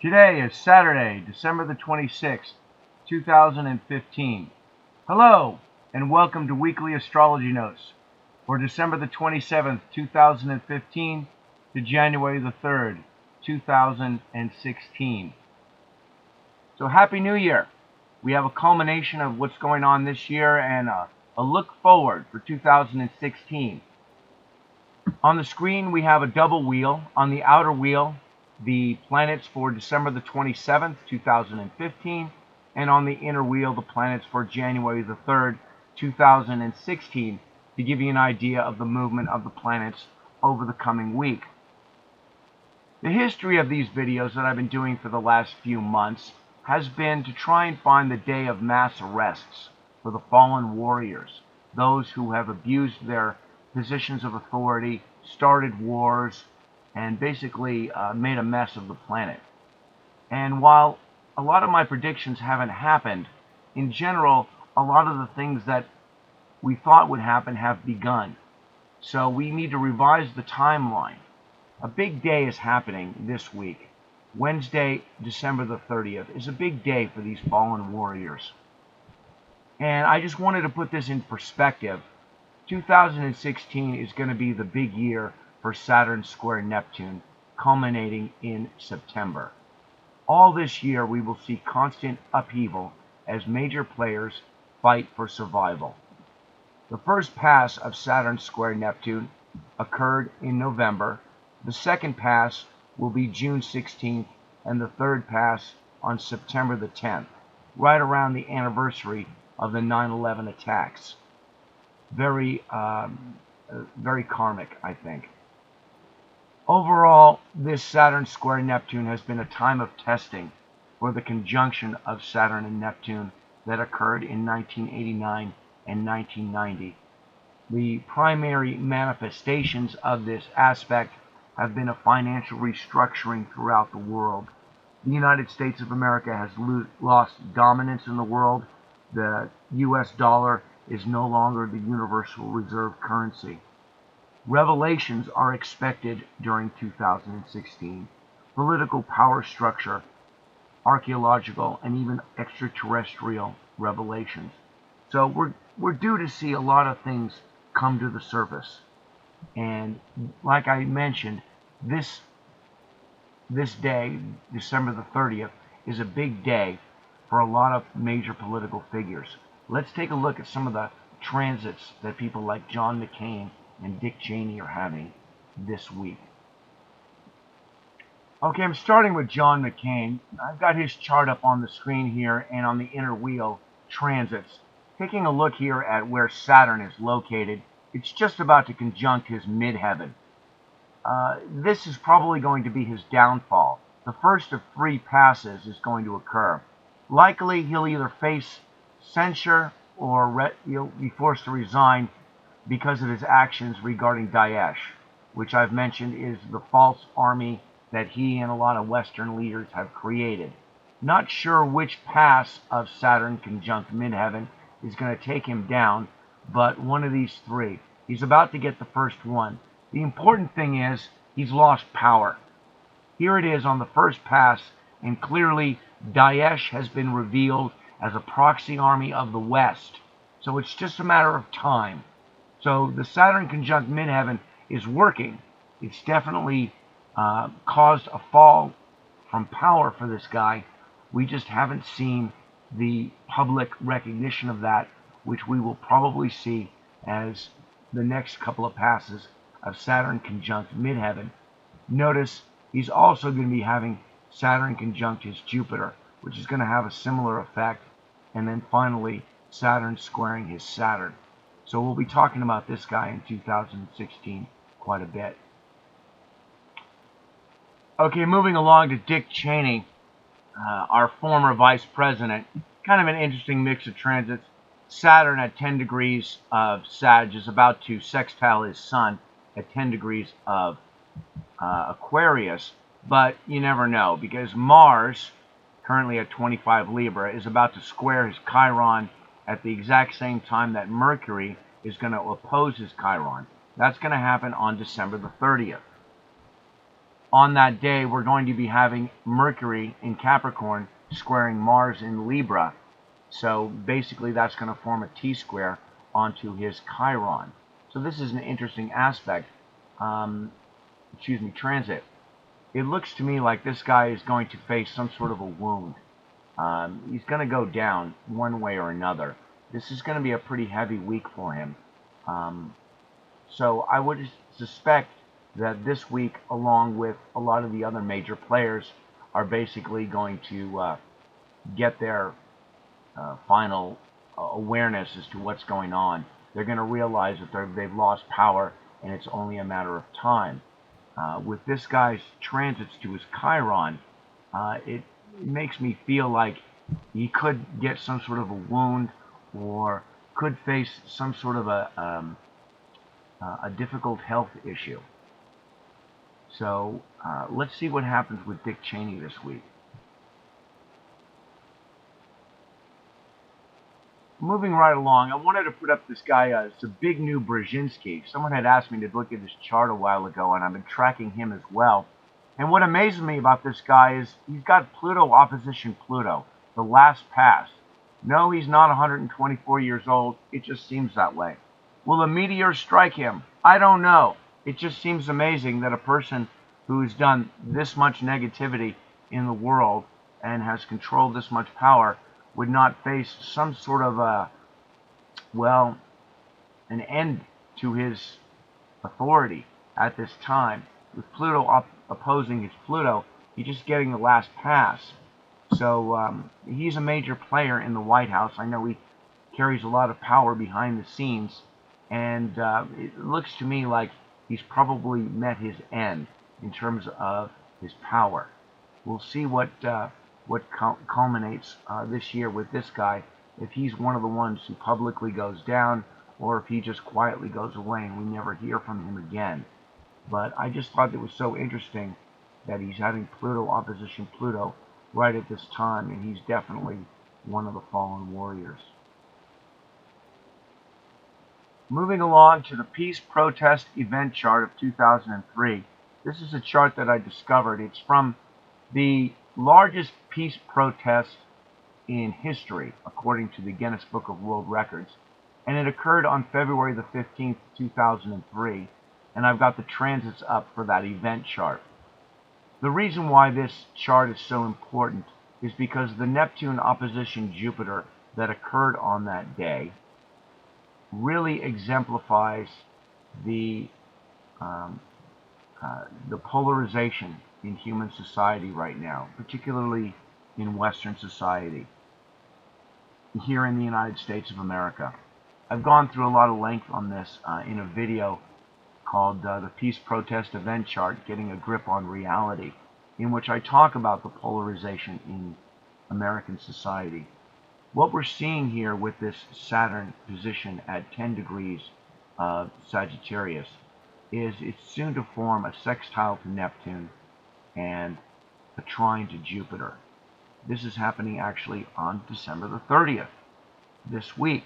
Today is Saturday, December the 26th, 2015. Hello, and welcome to Weekly Astrology Notes for December the 27th, 2015 to January the 3rd, 2016. So Happy New Year! We have a culmination of what's going on this year and a look forward for 2016. On the screen, we have a double wheel. On the outer wheel, the planets for December the 27th, 2015, and on the inner wheel, the planets for January the 3rd, 2016, to give you an idea of the movement of the planets over the coming week. The history of these videos that I've been doing for the last few months has been to try and find the day of mass arrests for the fallen warriors, those who have abused their positions of authority, started wars, and basically made a mess of the planet. And while a lot of my predictions haven't happened, in general, a lot of the things that we thought would happen have begun. So we need to revise the timeline. A big day is happening this week. Wednesday, December the 30th, is a big day for these fallen warriors. And I just wanted to put this in perspective. 2016 is going to be the big year for Saturn square Neptune, culminating in September. All this year we will see constant upheaval as major players fight for survival. The first pass of Saturn square Neptune occurred in November. The second pass will be June 16th, and the third pass on September the 10th, right around the anniversary of the 9/11 attacks. Very karmic, I think. Overall, this Saturn square Neptune has been a time of testing for the conjunction of Saturn and Neptune that occurred in 1989 and 1990. The primary manifestations of this aspect have been a financial restructuring throughout the world. The United States of America has lost dominance in the world. The US dollar is no longer the universal reserve currency. Revelations are expected during 2016. Political power structure, archaeological, and even extraterrestrial revelations. So we're due to see a lot of things come to the surface. And like I mentioned, this day, December the 30th, is a big day for a lot of major political figures. Let's take a look at some of the transits that people like John McCain and Dick Cheney are having this week. Okay, I'm starting with John McCain. I've got his chart up on the screen here and on the inner wheel transits. Taking a look here at where Saturn is located, it's just about to conjunct his midheaven. This is probably going to be his downfall. The first of 3 passes is going to occur. Likely, he'll either face censure or he'll be forced to resign because of his actions regarding Daesh, which I've mentioned is the false army that he and a lot of Western leaders have created. Not sure which pass of Saturn conjunct midheaven is going to take him down, but one of these 3. He's about to get the first one. The important thing is he's lost power. Here it is on the first pass, and clearly Daesh has been revealed as a proxy army of the West. So it's just a matter of time. So the Saturn conjunct midheaven is working. It's definitely caused a fall from power for this guy. We just haven't seen the public recognition of that, which we will probably see as the next couple of passes of Saturn conjunct midheaven. Notice he's also going to be having Saturn conjunct his Jupiter, which is going to have a similar effect, and then finally Saturn squaring his Saturn. So we'll be talking about this guy in 2016 quite a bit. Okay, moving along to Dick Cheney, our former vice president. Kind of an interesting mix of transits. Saturn at 10 degrees of Sag is about to sextile his Sun at 10 degrees of Aquarius, but you never know, because Mars, currently at 25 Libra, is about to square his Chiron at the exact same time that Mercury is going to oppose his Chiron. That's going to happen on December the 30th. On that day, we're going to be having Mercury in Capricorn squaring Mars in Libra. So basically that's going to form a T-square onto his Chiron. So this is an interesting aspect, transit. It looks to me like this guy is going to face some sort of a wound. He's going to go down one way or another. This is going to be a pretty heavy week for him. So I would suspect that this week, along with a lot of the other major players, are basically going to get their final awareness as to what's going on. They're going to realize that they've lost power, and it's only a matter of time. With this guy's transits to his Chiron, it makes me feel like he could get some sort of a wound, or could face some sort of a difficult health issue. So let's see what happens with Dick Cheney this week. Moving right along, I wanted to put up this guy, it's a big new Brzezinski. Someone had asked me to look at his chart a while ago, and I've been tracking him as well. And what amazes me about this guy is he's got Pluto opposition Pluto, the last pass. No, he's not 124 years old. It just seems that way. Will a meteor strike him? I don't know. It just seems amazing that a person who's done this much negativity in the world and has controlled this much power would not face some sort of an end to his authority at this time. With Pluto opposing his Pluto, he's just getting the last pass. So he's a major player in the White House. I know he carries a lot of power behind the scenes, and it looks to me like he's probably met his end in terms of his power. We'll see what culminates this year with this guy, if he's one of the ones who publicly goes down, or if he just quietly goes away and we never hear from him again. But I just thought it was so interesting that he's having Pluto opposition Pluto right at this time, and he's definitely one of the fallen warriors. Moving along to the Peace Protest Event Chart of 2003. This is a chart that I discovered. It's from the largest peace protest in history, according to the Guinness Book of World Records. And it occurred on February the 15th, 2003. And I've got the transits up for that event chart. The reason why this chart is so important is because the Neptune opposition Jupiter that occurred on that day really exemplifies the polarization in human society right now, particularly in Western society, here in the United States of America. I've gone through a lot of length on this in a video called the Peace Protest Event Chart, Getting a Grip on Reality, in which I talk about the polarization in American society. What we're seeing here with this Saturn position at 10 degrees of Sagittarius is it's soon to form a sextile to Neptune and a trine to Jupiter. This is happening actually on December the 30th, this week.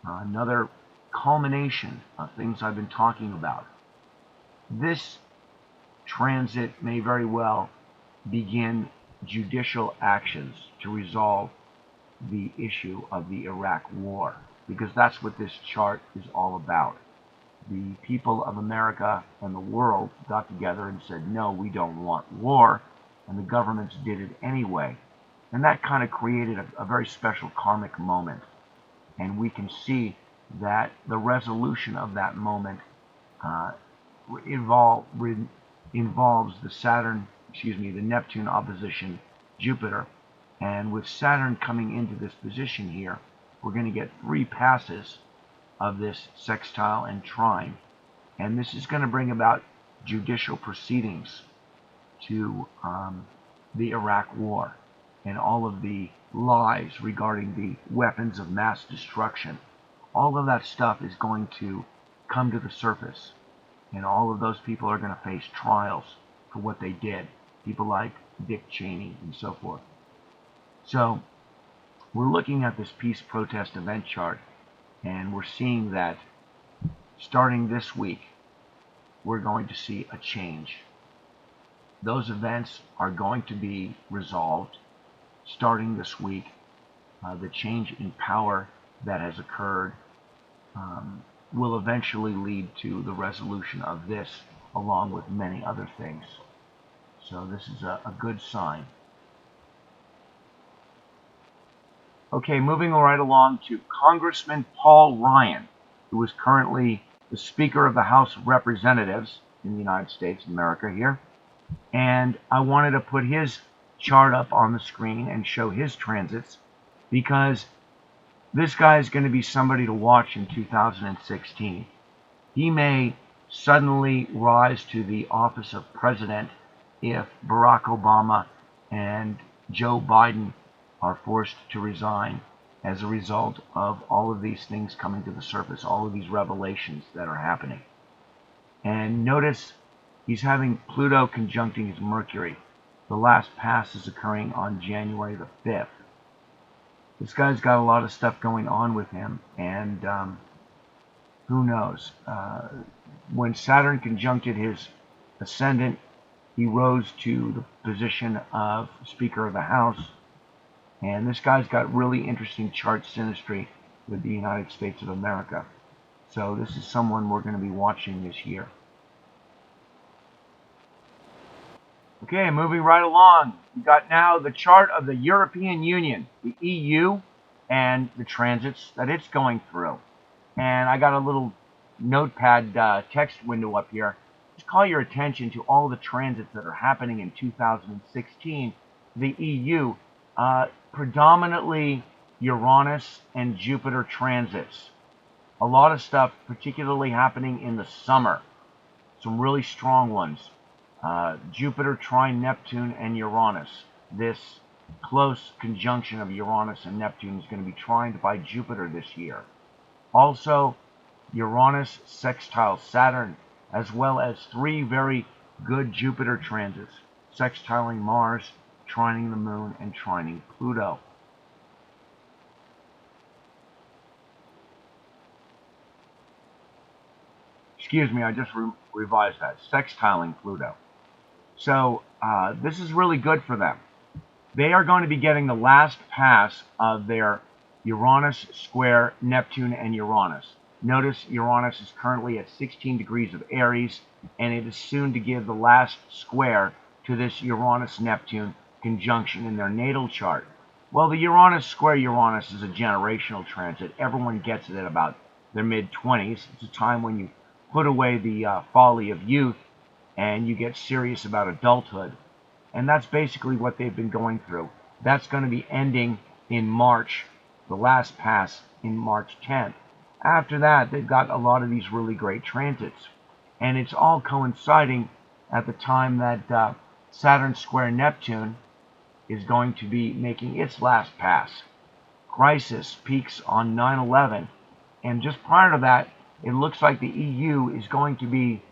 Another culmination of things I've been talking about. This transit may very well begin judicial actions to resolve the issue of the Iraq war, because that's what this chart is all about. The people of America and the world got together and said, no, we don't want war, and the governments did it anyway. And that kind of created a very special karmic moment. And we can see that the resolution of that moment involves the Neptune opposition Jupiter. And with Saturn coming into this position here, we're going to get 3 passes of this sextile and trine. And this is going to bring about judicial proceedings to the Iraq war and all of the lies regarding the weapons of mass destruction. All of that stuff is going to come to the surface, and all of those people are going to face trials for what they did. People like Dick Cheney and so forth. So we're looking at this peace protest event chart, and we're seeing that starting this week, we're going to see a change. Those events are going to be resolved starting this week. The change in power that has occurred will eventually lead to the resolution of this, along with many other things. So this is a good sign. Okay, moving right along to Congressman Paul Ryan, who is currently the Speaker of the House of Representatives in the United States of America here. And I wanted to put his chart up on the screen and show his transits, because this guy is going to be somebody to watch in 2016. He may suddenly rise to the office of president if Barack Obama and Joe Biden are forced to resign as a result of all of these things coming to the surface, all of these revelations that are happening. And notice he's having Pluto conjuncting his Mercury. The last pass is occurring on January the 5th. This guy's got a lot of stuff going on with him, and who knows? When Saturn conjuncted his ascendant, he rose to the position of Speaker of the House, and this guy's got really interesting chart synastry with the United States of America. So this is someone we're going to be watching this year. Okay, moving right along. We've got now the chart of the European Union, the EU, and the transits that it's going through. And I got a little notepad text window up here. Just call your attention to all the transits that are happening in 2016. The EU, predominantly Uranus and Jupiter transits. A lot of stuff particularly happening in the summer. Some really strong ones. Jupiter trine Neptune and Uranus. This close conjunction of Uranus and Neptune is going to be trined by Jupiter this year. Also, Uranus sextile Saturn, as well as 3 very good Jupiter transits, sextiling Mars, trining the Moon, and trining Pluto. Excuse me, I just revised that. Sextiling Pluto. So this is really good for them. They are going to be getting the last pass of their Uranus square Neptune and Uranus. Notice Uranus is currently at 16 degrees of Aries, and it is soon to give the last square to this Uranus-Neptune conjunction in their natal chart. Well, the Uranus square Uranus is a generational transit. Everyone gets it at about their mid-20s. It's a time when you put away the folly of youth and you get serious about adulthood. And that's basically what they've been going through. That's going to be ending in March, the last pass in March 10th. After that, they've got a lot of these really great transits. And it's all coinciding at the time that Saturn square Neptune is going to be making its last pass. Crisis peaks on 9/11. And just prior to that, it looks like the EU is going to be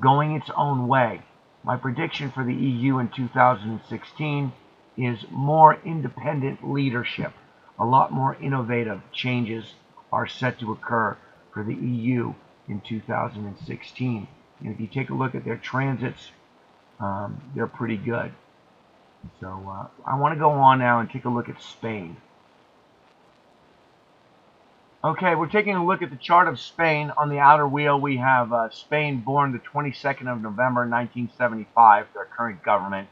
going its own way. My prediction for the EU in 2016 is more independent leadership. A lot more innovative changes are set to occur for the EU in 2016. And if you take a look at their transits, they're pretty good. So I want to go on now and take a look at Spain. Okay, we're taking a look at the chart of Spain. On the outer wheel, we have Spain born the 22nd of November, 1975, their current government,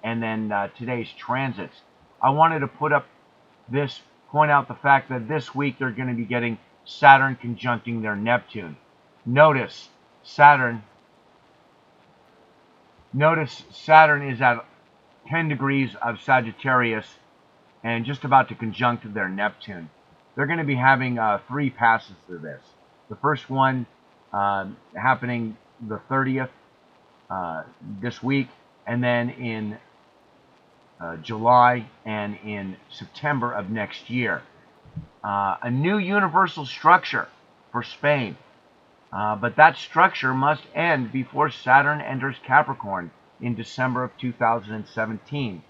and then today's transits. I wanted to point out the fact that this week they're going to be getting Saturn conjuncting their Neptune. Notice Saturn is at 10 degrees of Sagittarius and just about to conjunct their Neptune. They're going to be having 3 passes through this. The first one happening the 30th this week, and then in July and in September of next year. A new universal structure for Spain. But that structure must end before Saturn enters Capricorn in December of 2017.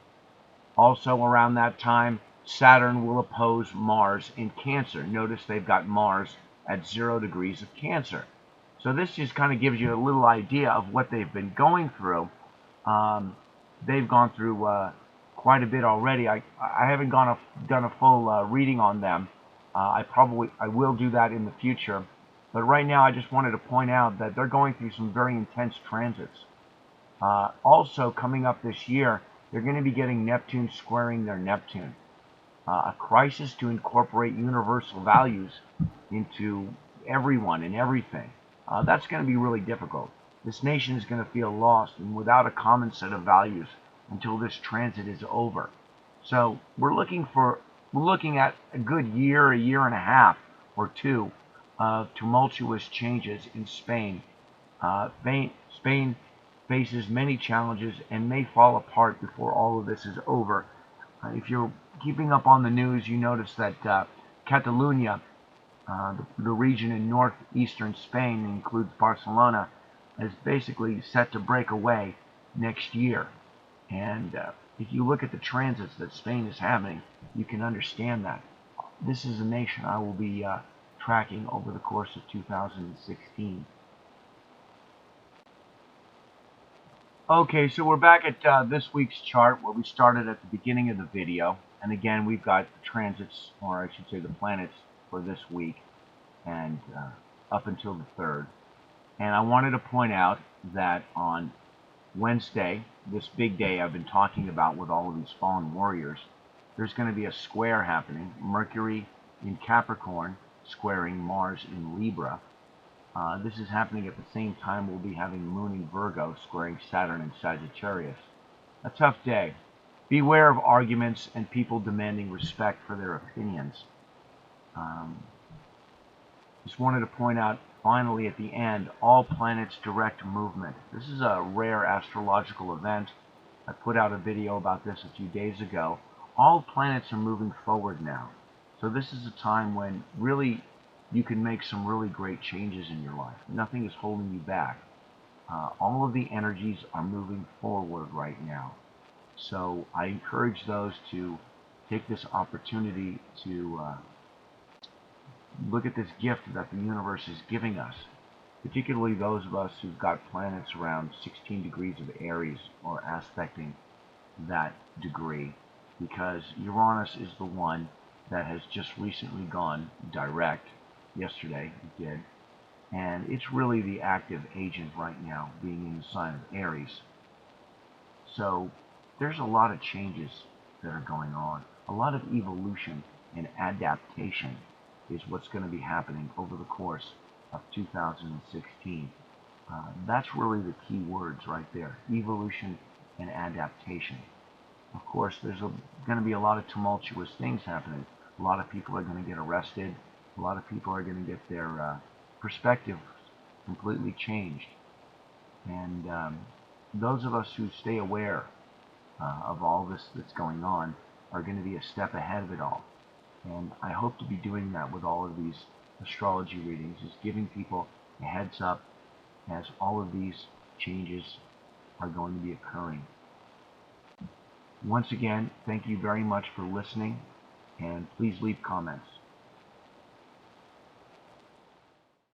Also around that time, Saturn will oppose Mars in Cancer. Notice they've got Mars at 0 degrees of Cancer. So this just kind of gives you a little idea of what they've been going through. They've gone through quite a bit already. I haven't done a full reading on them. I will do that in the future. But right now, I just wanted to point out that they're going through some very intense transits. Also, coming up this year, they're going to be getting Neptune squaring their Neptune. A crisis to incorporate universal values into everyone and everything. That's going to be really difficult. This nation is going to feel lost and without a common set of values until this transit is over. So we're looking at a good year, a year and a half or two of tumultuous changes in Spain. Spain faces many challenges and may fall apart before all of this is over. If you're keeping up on the news, you notice that Catalonia, the region in northeastern Spain, includes Barcelona, is basically set to break away next year. And if you look at the transits that Spain is having, you can understand that. This is a nation I will be tracking over the course of 2016. Okay, so we're back at this week's chart where we started at the beginning of the video. And again, we've got the transits, or I should say the planets, for this week and up until the 3rd. And I wanted to point out that on Wednesday, this big day I've been talking about with all of these fallen warriors, there's going to be a square happening. Mercury in Capricorn squaring Mars in Libra. This is happening at the same time we'll be having Moon in Virgo squaring Saturn in Sagittarius. A tough day. Beware of arguments and people demanding respect for their opinions. Just wanted to point out, finally at the end, all planets direct movement. This is a rare astrological event. I put out a video about this a few days ago. All planets are moving forward now. So this is a time when really you can make some really great changes in your life. Nothing is holding you back. All of the energies are moving forward right now. So I encourage those to take this opportunity to look at this gift that the universe is giving us, particularly those of us who've got planets around 16 degrees of Aries or aspecting that degree, because Uranus is the one that has just recently gone direct. Yesterday it did, and it's really the active agent right now, being in the sign of Aries. So there's a lot of changes that are going on. A lot of evolution and adaptation is what's going to be happening over the course of 2016. That's really the key words right there: evolution and adaptation. Of course, there's going to be a lot of tumultuous things happening. A lot of people are going to get arrested. A lot of people are going to get their perspective completely changed. And those of us who stay aware of all this that's going on are going to be a step ahead of it all. And I hope to be doing that with all of these astrology readings, is giving people a heads up as all of these changes are going to be occurring. Once again, thank you very much for listening, and please leave comments.